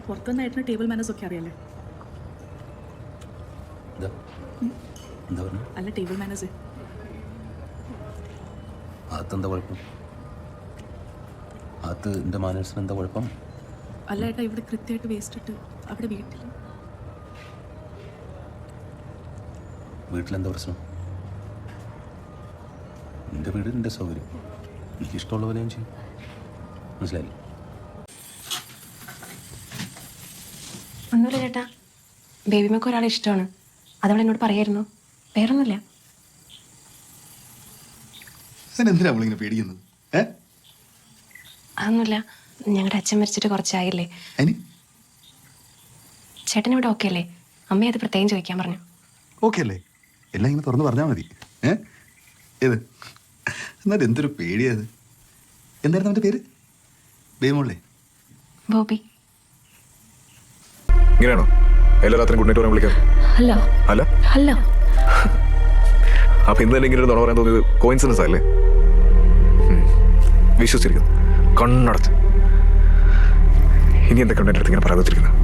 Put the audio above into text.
പുറത്തുനിന്ന് ഏട്ടന് table manners ഒക്കെ അറിയാലേ? എന്താ പറഞ്ഞു? അല്ല, ടേബിൾ മാനേഴ്സ്. അതെന്താ കുഴപ്പം? അത് എൻ്റെ മാനേഴ്സിന് എന്താ കുഴപ്പം? അല്ല ഏട്ടാ, ഇവിടെ കൃത്യമായിട്ട് വേസ്റ്റ് ഇട്ട് അവിടെ വീട്ടിലെന്താ പ്രശ്നം? എൻ്റെ വീട് എൻ്റെ സൗകര്യം, എനിക്കിഷ്ടമുള്ള പോലെ ഞാൻ ചെയ്യും. മനസ്സിലായില്ലേ? ഒന്നുമില്ല ചേട്ടാ, ബേബിമക്ക് ഒരാളെ ഇഷ്ടമാണ്. അതവൾ എന്നോട് പറയായിരുന്നു. വേറൊന്നുമില്ല. എന്തിനാ നമ്മളിങ്ങനെ പേടിക്കുന്നത്? അതൊന്നുമില്ല, ഞങ്ങളുടെ അച്ഛൻ മരിച്ചിട്ട് കുറച്ചായില്ലേ. ചേട്ടൻ ഇവിടെ ഓക്കെ അല്ലേ? അമ്മയെ അത് പ്രത്യേകം ചോദിക്കാൻ പറഞ്ഞു. ഓക്കെ അല്ലേ? എല്ലാം ഇങ്ങനെ തുറന്ന് പറഞ്ഞാൽ മതി. ഏത് എന്നാലും എന്തൊരു പേടിയത്. എന്തായിരുന്നു അവൻ്റെ പേര്? ബേബിമോളെ? ബോബി. ഇങ്ങനെയാണോ എല്ലാ രാത്രിയും ഗുഡ് നൈറ്റ് പറയാൻ വിളിക്കാം? അല്ല അല്ല അല്ല. അപ്പൊ ഇന്ന് തന്നെ ഇങ്ങനെ ഒരു നുണ പറയാൻ തോന്നിയത് കോയിൻസിഡൻസ് അല്ലേ? വിശ്വസിച്ചിരിക്കുന്നു, കണ്ണടച്ച്. ഇനി എന്തൊക്കെ ഉണ്ട് എൻ്റെ അടുത്ത് ഇങ്ങനെ പറയാൻ വെച്ചിരിക്കുന്നത്?